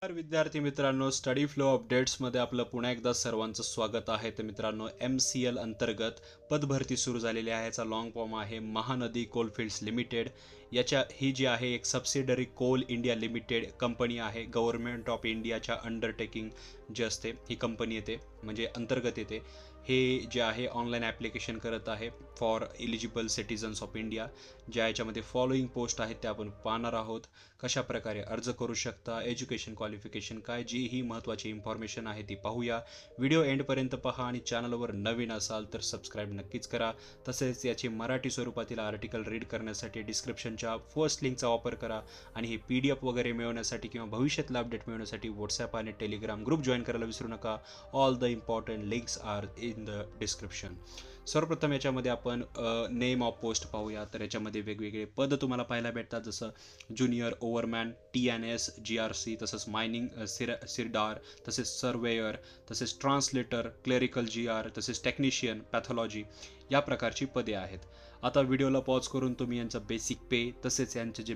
नमस्कार विद्यार्थी मित्रांनो, स्टडी फ्लो अपडेट्समध्ये आपलं पुन्हा एकदा सर्वांचं स्वागत आहे. तर मित्रांनो, MCL अंतर्गत पदभरती सुरू झालेली आहे. याचा लॉंग फॉर्म आहे महानदी कोलफिल्ड्स लिमिटेड. ही जी आहे एक subsidiary coal India limited company आहे. गव्हर्नमेंट ऑफ इंडियाच्या अंडरटेकिंग जे असते ही कंपनी येते, म्हणजे अंतर्गत येते. हे जे आहे ऑनलाईन ॲप्लिकेशन करत आहे for eligible citizens of India. ज्या याच्यामध्ये फॉलोइंग पोस्ट आहेत त्या आपण पाहणार आहोत. कशा प्रकारे अर्ज करू शकता, एज्युकेशन क्वालिफिकेशन काय, जी ही महत्त्वाची इन्फॉर्मेशन आहे ती पाहूया. व्हिडिओ एंडपर्यंत पहा आणि चॅनलवर नवीन असाल तर सबस्क्राईब नक्कीच करा. तसेच याची मराठी स्वरूपातील आर्टिकल रीड करण्यासाठी डिस्क्रिप्शनच्या फर्स्ट लिंकचा वापर करा आणि हे PDF वगैरे मिळवण्यासाठी किंवा भविष्यातला अपडेट मिळवण्यासाठी व्हॉट्सॲप आणि टेलिग्राम ग्रुप जॉईन करायला विसरू नका. All the important links are in the description. सर्वप्रथम याच्यामध्ये आपण नेम ऑफ पोस्ट पाहूया. तर याच्यामध्ये वेगवेगळे पद तुम्हाला पाहायला भेटतात, जसं ज्युनियर ओव्हरमॅन TNS GRC, तसंच मायनिंग सिरदार, तसेच सर्वेयर, तसेच ट्रान्सलेटर, क्लेरिकल GR, तसेच टेक्निशियन पॅथॉलॉजी या प्रकारची पदे आहेत. आता व्हिडिओला पॉज करून तुम्ही यांचं बेसिक पे तसेच यांचे जे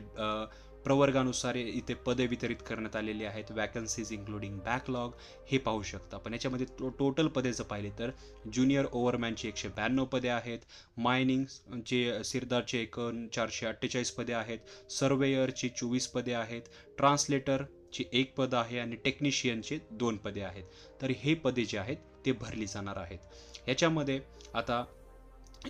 प्रवर्गानुसार इथे पदे वितरित करण्यात आलेली आहेत, वॅकन्सीज इन्क्लुडिंग बॅकलॉग, हे पाहू शकता. पण याच्यामध्ये टोटल पदे जर पाहिले तर ज्युनियर ओव्हरमॅनची 192 पदे आहेत, मायनिंगचे सिरदारचे 448 पदे आहेत, सर्वेयरची 24 पदे आहेत, ट्रान्सलेटरची 1 पद आहे आणि टेक्निशियनचे 2 पदे आहेत. तर हे पदे जे आहेत ते भरली जाणार आहेत. याच्यामध्ये आता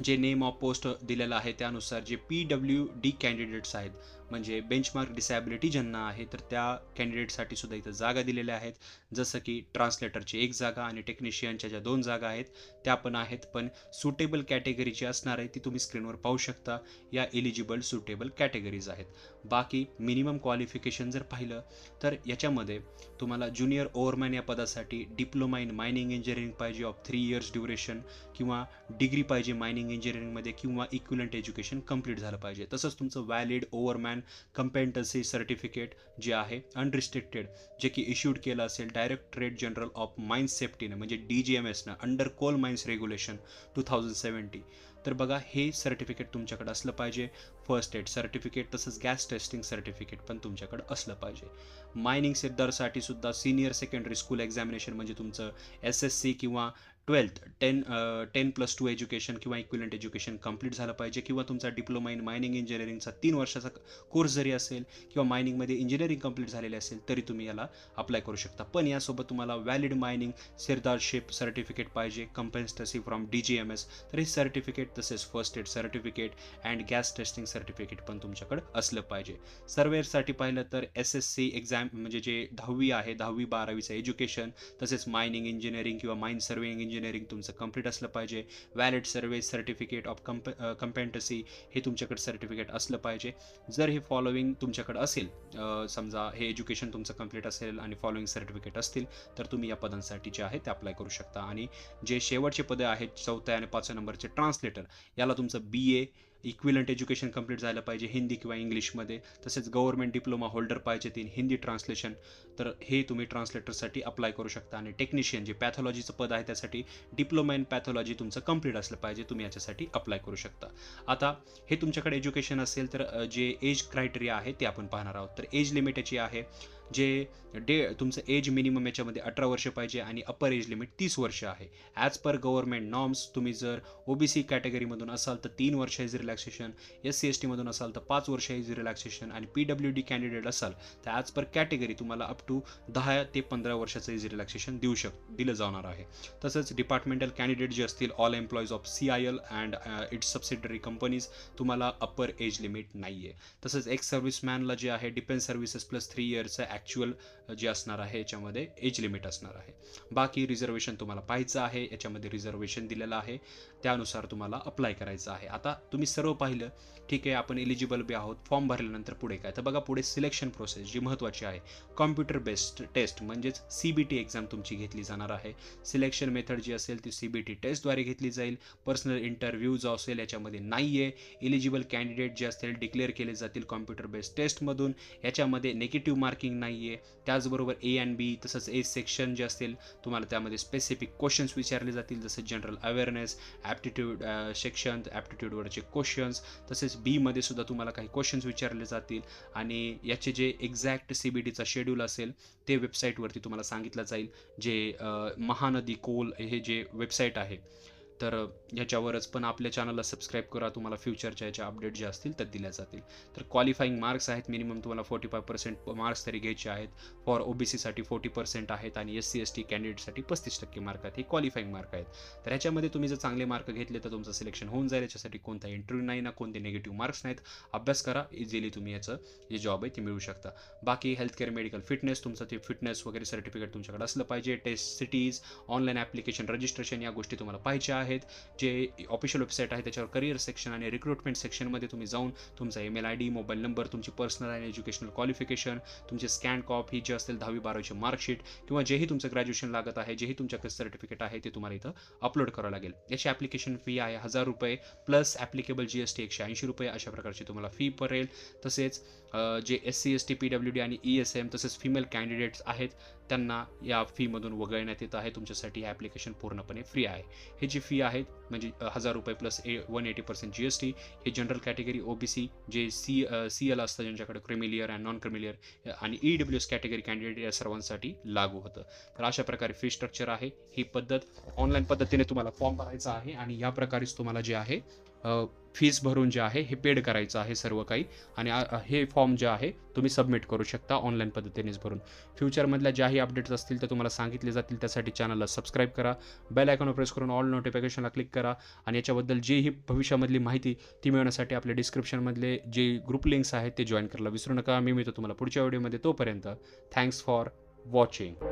जे नेम ऑफ पोस्ट दिलेलं आहे त्यानुसार जे PWD कॅन्डिडेट्स आहेत, म्हणजे बेंचमार्क डिसॅबिलिटी ज्यांना आहे, तर त्या कॅन्डिडेटसाठी सुद्धा इथं जागा दिलेल्या आहेत. जसं की ट्रान्सलेटरची 1 जागा आणि टेक्निशियनच्या ज्या 2 जागा आहेत त्या पण आहेत. पण सुटेबल कॅटेगरी जी असणार आहे ती तुम्ही स्क्रीनवर पाहू शकता. या एलिजिबल सुटेबल कॅटेगरीज आहेत. बाकी मिनिमम क्वालिफिकेशन जर पाहिलं तर याच्यामध्ये तुम्हाला ज्युनियर ओव्हरमॅन या पदासाठी डिप्लोमा इन मायनिंग इंजिनिअरिंग पाहिजे ऑफ 3 इयर्स ड्युरेशन, किंवा डिग्री पाहिजे मायनिंग इंजिनिअरिंगमध्ये, किंवा इक्विलंट एज्युकेशन कंप्लीट झालं पाहिजे. तसंच तुमचं व्हॅलिड ओव्हरमॅन कम्पेटन्सी सर्टिफिकेट जे आहे अनरिस्ट्रिक्टेड, जे की इश्यूड केलं असेल डायरेक्टरेट जनरल ऑफ माइन्स सेफ्टीनं, म्हणजे DGMSनं, अंडर कोल माइन्स रेग्युलेशन 2070. तर बघा, हे सर्टिफिकेट तुमच्याकडे असलं पाहिजे. फर्स्ट एड सर्टिफिकेट तसंच गॅस टेस्टिंग सर्टिफिकेट पण तुमच्याकडे असलं पाहिजे. मायनिंग सिरदारसाठी सुद्धा सिनियर सेकंडरी स्कूल एक्झामिनेशन, म्हणजे तुमचं SSC किंवा 10+2 एज्युकेशन किंवा इक्विलंट एज्युकेशन कंप्लीट झालं पाहिजे, किंवा तुमचा डिप्लोमा इन मायनिंग इंजिनिअरिंगचा 3 वर्षाचा कोर्स जरी असेल किंवा मायनिंगमध्ये इंजिनिअरिंग कंप्लीट झालेले असेल तरी तुम्ही याला अप्लाय करू शकता. पण यासोबत तुम्हाला व्हॅलिड मायनिंग सिरदारशिप सर्टिफिकेट पाहिजे, कंपेटन्सी फ्रॉम DGMS. तर हे सर्टिफिकेट तसेच first aid certificate and gas testing certificate पण तुमच्याकडे असलं पाहिजे. सर्वेअरसाठी पाहिलं तर SSC एक्झाम, म्हणजे जे 10वी आहे, 10वी 12वीचं एज्युकेशन, तसेच मायनिंग इंजिनिअरिंग किंवा माइन सर्वेइंग इंजिनिअरिंग तुमचं कंप्लीट असलं पाहिजे. व्हॅलिड सर्वे सर्टिफिकेट ऑफ कंपेटन्सी हे तुमच्याकडे सर्टिफिकेट असलं पाहिजे. जर हे फॉलोइंग तुमच्याकडे असेल, समजा हे एज्युकेशन तुमचं कंप्लीट असेल आणि फॉलोइंग सर्टिफिकेट असतील, तर तुम्ही या पदांसाठी जे आहे ते अप्लाय करू शकता. आणि जे शेवटचे पदे आहेत 4थ्या आणि 5व्या नंबरचे ट्रान्सलेटर, याला तुमचं BA इक्विलंट एज्युकेशन कंप्लीट झालं पाहिजे हिंदी किंवा इंग्लिशमध्ये. तसेच गव्हर्नमेंट डिप्लोमा होल्डर पाहिजे इन हिंदी ट्रान्सलेशन, तर हे तुम्ही ट्रान्सलेटरसाठी अप्लाय करू शकता. आणि टेक्निशियन जे पॅथॉलॉजीचं पद आहे त्यासाठी डिप्लोमा इन पॅथॉलॉजी तुमचं कंप्लीट असलं पाहिजे, तुम्ही याच्यासाठी अप्लाय करू शकता. आता हे तुमच्याकडे एज्युकेशन असेल तर जे एज क्रायटेरिया आहे ते आपण पाहणार आहोत. तर एज लिमिट याची आहे, जे तुमचं एज मिनिमम याच्यामध्ये 18 वर्ष पाहिजे आणि अपर एज लिमिट 30 वर्ष आहे. ॲज पर गव्हर्नमेंट नॉर्म्स तुम्ही जर OBC कॅटेगरीमधून असाल तर 3 वर्ष एज रिलॅक्सेशन, SC/ST मधून असाल तर 5 वर्ष एज रिलॅक्सेशन, आणि PWD कॅन्डिडेट असाल तर ॲज पर कॅटेगरी तुम्हाला अप टू 10 ते 15 वर्षाचं एज रिलॅक्सेशन दिलं जाणार आहे. तसंच डिपार्टमेंटल कॅन्डिडेट जे असतील, all employees of CIL and it's subsidiary companies, तुम्हाला अप्पर एज लिमिट नाही आहे. तसंच एक्स सर्व्हिसमॅनला जे आहे डिफेन्स सर्व्हिसेस प्लस 3 इयर्सचं ॲक्च्युअल जे असणार आहे याच्यामध्ये एज लिमिट असणार आहे. बाकी रिझर्वेशन तुम्हाला पाहायचं आहे, याच्यामध्ये रिझर्वेशन दिलेलं आहे, त्यानुसार तुम्हाला अप्लाय करायचं आहे. आता तुम्ही सर्व पाहिलं, ठीक आहे, आपण एलिजिबल बी आहोत. फॉर्म भरल्यानंतर पुढे काय, तर बघा पुढे सिलेक्शन प्रोसेस जी महत्त्वाची आहे, कॉम्प्युटर बेस्ड टेस्ट म्हणजेच CBT एक्झाम तुमची घेतली जाणार आहे. सिलेक्शन मेथड जी असेल ती CBT टेस्टद्वारे घेतली जाईल. पर्सनल इंटरव्ह्यू जो असेल याच्यामध्ये नाही आहे. एलिजिबल कॅन्डिडेट जे असतील डिक्लेअर केले जातील कॉम्प्युटर बेस्ड टेस्टमधून. याच्यामध्ये निगेटिव्ह मार्किंग नाही नाही आहे. त्याचबरोबर ए अँड बी तसंच ए सेक्शन जे असतील तुम्हाला त्यामध्ये स्पेसिफिक क्वेश्चन्स विचारले जातील, जसं जनरल अवेअरनेस, ॲप्टिट्यूड सेक्शन, ॲप्टिट्यूडवरचे क्वेश्चन्स. तसेच बीमध्ये सुद्धा तुम्हाला काही क्वेश्चन्स विचारले जातील आणि याचे जे एक्झॅक्ट CBTचा शेड्यूल असेल ते वेबसाईटवरती तुम्हाला सांगितलं जाईल. जे महानदी कोल हे जे वेबसाईट आहे तर ह्याच्यावरच. पण आपल्या चॅनलला सबस्क्राईब करा, तुम्हाला फ्युचरच्या याच्या अपडेट जे असतील तर दिल्या जातील. तर क्वालिफाईंग मार्क्स आहेत, मिनिमम तुम्हाला 45% मार्क्स तरी घ्यायचे आहेत. फॉर OBCसाठी 40% आहेत आणि SC ST कॅन्डिडेटसाठी 35% मार्क आहेत. हे क्वालिफाईंग मार्क आहेत. तर ह्याच्यामध्ये तुम्ही जर चांगले मार्क घेतले तर तुमचं सिलेक्शन होऊन जाईल. याच्यासाठी कोणता इंटरव्ह्यू नाही ना कोणते निगेटिव्ह मार्क्स नाहीत. अभ्यास करा, इझिली तुम्ही याचं जे जॉब आहे ते मिळू शकता. बाकी हेल्थकेअर मेडिकल फिटनेस, तुमचं ते फिटनेस वगैरे सर्टिफिकेट तुमच्याकडे असलं पाहिजे. Test cities, online application registration या गोष्टी तुम्हाला पाहिजे आहेत. जे ऑफिशियल वेबसाईट आहे त्याच्यावर करिअर सेक्शन आणि रिक्रुटमेंट सेक्शनमध्ये तुम्ही जाऊन तुमचा ईमेल ID, मोबाईल नंबर, तुमची पर्सनल आणि एज्युकेशनल क्वालिफिकेशन, तुमचे स्कॅन कॉपी जे असतील 10वी-12वीची मार्कशीट किंवा जेही तुमचं ग्रॅज्युएशन लागत आहे, जेही तुमच्याकडे सर्टिफिकेट आहे ते तुम्हाला इथं अपलोड करावं लागेल. याची ॲप्लिकेशन फी आहे ₹1000 प्लस ॲप्लिकेबल GST ₹180 अशा प्रकारची तुम्हाला फी पडेल. तसेच जे SC ST PWD आणि ESM तसेच फिमेल कॅन्डिडेट्स आहेत त्यांना या फीमधून वगळण्यात येत आहे. तुमच्यासाठी हे ॲप्लिकेशन पूर्णपणे फ्री आहे. हे जी फी आहेत म्हणजे ₹1000 प्लस 180% GST हे जनरल कॅटेगरी OBC जे CL असतं ज्यांच्याकडे क्रिमिलियर अँड नॉन क्रिमिलियर आणि EWS कॅटेगरी कॅन्डिडेट या सर्वांसाठी लागू होतं. तर अशा प्रकारे फी स्ट्रक्चर आहे. ही पद्धत ऑनलाईन पद्धतीने तुम्हाला फॉर्म भरायचा आहे आणि या प्रकारेच तुम्हाला जे आहे फीस भरून जे आहे हे पेड करायचं आहे सर्व काही आणि हे फॉर्म जे आहे तुम्ही सबमिट करू शकता ऑनलाईन पद्धतीनेच भरून. फ्युचरमधल्या ज्याही अपडेट्स असतील ते तुम्हाला सांगितले जातील. त्यासाठी चॅनलला सबस्क्राईब करा, बेल आयकॉनवर प्रेस करून ऑल नोटिफिकेशनला क्लिक करा आणि याच्याबद्दल जेही भविष्यामधली माहिती ती मिळवण्यासाठी आपल्या डिस्क्रिप्शनमधले जे ग्रुप लिंक्स आहेत ते जॉईन करायला विसरू नका. मी मिळतो तुम्हाला पुढच्या व्हिडिओमध्ये. तोपर्यंत थँक्स फॉर वॉचिंग.